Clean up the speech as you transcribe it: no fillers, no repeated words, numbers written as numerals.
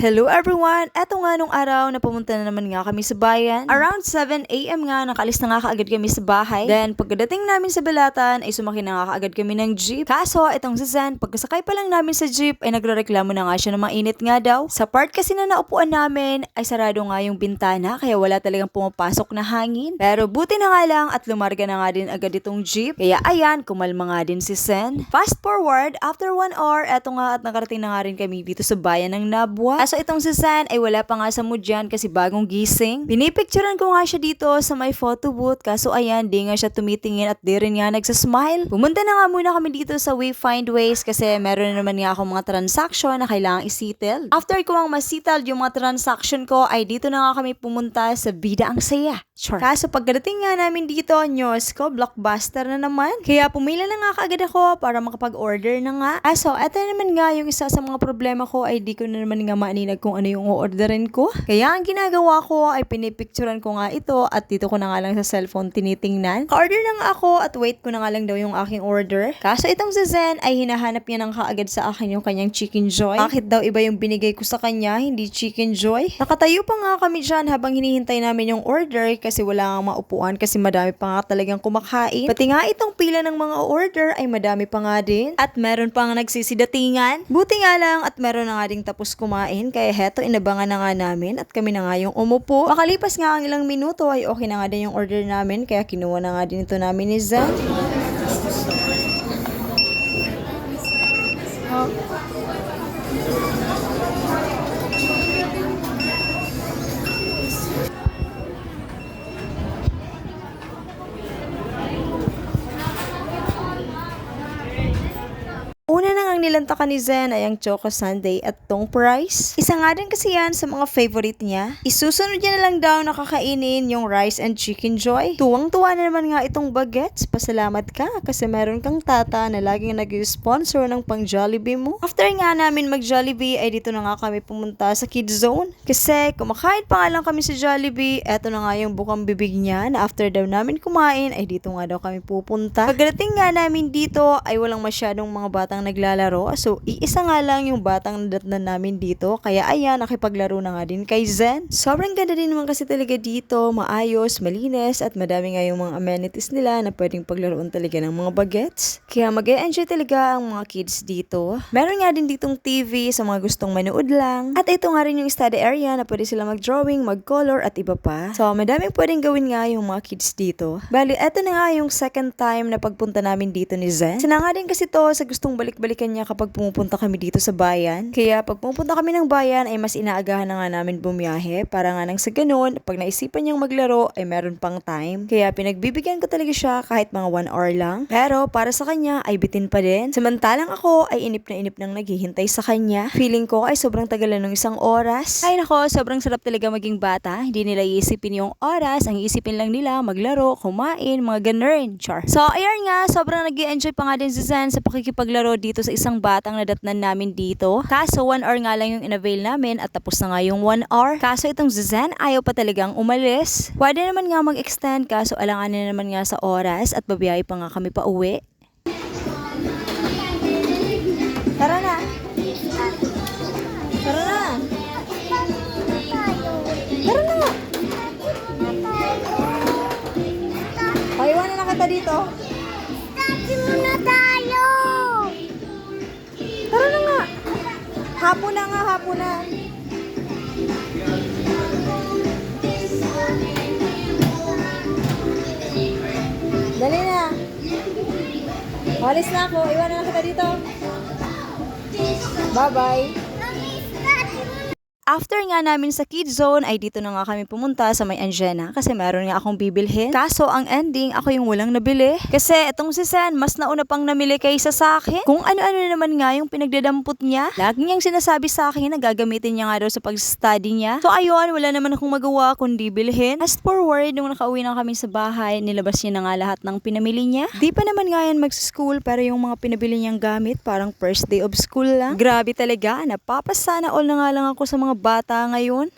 Hello everyone! Eto nga nung araw na pumunta na naman nga kami sa bayan. Around 7 AM nga, nakaalis na nga kaagad kami sa bahay. Then pagdating namin sa Balatan ay sumakay na nga kaagad kami ng jeep. Kaso itong si Zen, pagkasakay pa lang namin sa jeep ay nagrereklamo na nga siya na mainit nga daw. Sa part kasi na naupuan namin ay sarado nga yung bintana kaya wala talagang pumapasok na hangin. Pero buti na nga lang at lumarga na nga din agad itong jeep. Kaya ayan, kumalma nga din si Zen. Fast forward, after 1 hour, eto nga at nakarating na nga rin kami dito sa bayan ng Nabwa. Kaso itong si Zen ay wala pa nga sa mood dyan kasi bagong gising. Pinipicturean ko nga siya dito sa may photo booth kaso ayan, di nga siya tumitingin at di rin nga nagsasmile. Pumunta na nga muna kami dito sa Wayfind Ways kasi meron na naman nga akong mga transaction na kailangang isettle. After ko ang masettled yung mga transaction ko ay dito na nga kami pumunta sa Bida Ang Saya. Sure. Kaso pagdating nga namin dito, news ko, blockbuster na naman. Kaya pumila na nga kaagad ako para makapag-order na nga. Kaso eto naman nga yung isa sa mga problema ko ay di ko na naman nga maaninag kung ano yung o-orderin ko. Kaya ang ginagawa ko ay pinipicturean ko nga ito at dito ko na nga lang sa cellphone tinitingnan. Ka-order na nga ako at wait ko na nga lang daw yung aking order. Kaso itong si Zen ay hinahanap niya ng kaagad sa akin yung kanyang Chicken Joy. Bakit daw iba yung binigay ko sa kanya, hindi Chicken Joy? Nakatayo pa nga kami dyan habang hinihintay namin yung order kasi wala nga maupuan kasi madami pa nga talagang kumakain. Pati nga itong pila ng mga order ay madami pa nga din. At meron pa nga nagsisidatingan. Buti nga lang at meron na nga ding tapos kumain kaya heto inabangan na nga namin at kami na nga yung umupo. Makalipas nga ang ilang minuto ay okay na nga din yung order namin kaya kinuha na nga din ito namin ni Zen. Una na ngang nilantakan ni Zen ay ang Choco Sundae at tong price. Isa nga din kasi yan sa mga favorite niya. Isusunod niya na lang daw nakakainin yung rice and chicken joy. Tuwang-tuwa na naman nga itong bagets. Pasalamat ka kasi meron kang tata na laging nag-sponsor ng pang Jollibee mo. After nga namin mag-Jollibee ay dito na nga kami pumunta sa Kids Zone. Kasi kumakain pa nga lang kami sa Jollibee, eto na nga yung bukang bibig niya na after daw namin kumain ay dito nga daw kami pupunta. Pagdating nga namin dito ay walang masyadong mga batang naglalaro. So, iisa nga lang yung batang nadatnan namin dito. Kaya ayan, nakipaglaro na nga din kay Zen. Sobrang ganda din naman kasi talaga dito. Maayos, malinis, at madami nga yung mga amenities nila na pwedeng paglaruan talaga ng mga bagets. Kaya mag-e-enjoy talaga ang mga kids dito. Meron nga din ditong TV sa mga gustong manood lang. At ito nga rin yung study area na pwede sila mag-drawing, mag-color, at iba pa. So, madaming pwedeng gawin nga yung mga kids dito. Bali, eto na nga yung second time na pagpunta namin dito ni Zen. Sana nga din kasi to sa gustong balik-balikan niya kapag pumupunta kami dito sa bayan. Kaya pag pumupunta kami ng bayan ay mas inaagahan na nga namin bumiyahe para nga nang sa ganun, pag naisipan niyang maglaro ay meron pang time. Kaya pinagbibigyan ko talaga siya kahit mga 1 hour lang. Pero para sa kanya ay bitin pa din. Samantalang ako ay inip na inip nang naghihintay sa kanya. Feeling ko ay sobrang tagal na ng 1 oras. Ay nako, sobrang sarap talaga maging bata. Hindi nila iisipin yung oras. Ang iisipin lang nila maglaro, kumain, mga ganun. Char. So ayun nga, sobrang nag-i-enjoy pa nga din si Zen sa pakikipaglaro dito sa isang batang nadatnan namin dito. Kaso 1 hour nga lang yung in-avail namin at tapos na nga yung 1 hour. Kaso itong Zen ayaw pa talagang umalis. Pwede naman nga mag-extend kaso alanganin naman nga sa oras at babiyahe pa nga kami pa uwi. Tara na! Tara na! Tara na! Paiwanan na kita dito. Tara na nga! Hapon na nga, hapon na. Dali na. Alis na ako. Iwanan na kita dito. Bye-bye. After nga namin sa Kids Zone ay dito na nga kami pumunta sa may Anjena kasi meron nga akong bibilhin. Kaso ang ending ako yung walang nabili. Kasi itong si Zen mas nauna pang namili kaysa sa akin. Kung ano-ano naman nga yung pinagdadampot niya. Lagi niyang sinasabi sa akin na gagamitin niya nga daw sa pag-study niya. So ayun, wala naman akong magawa kundi bilhin. Fast forward, nung nakauwi na kami sa bahay, nilabas niya na nga lahat ng pinamili niya. Di pa naman nga yan mag-school pero yung mga pinabili niyang gamit parang first day of school lang. Grabe talaga, napapasana all na nga lang ako sa mga bata ngayon.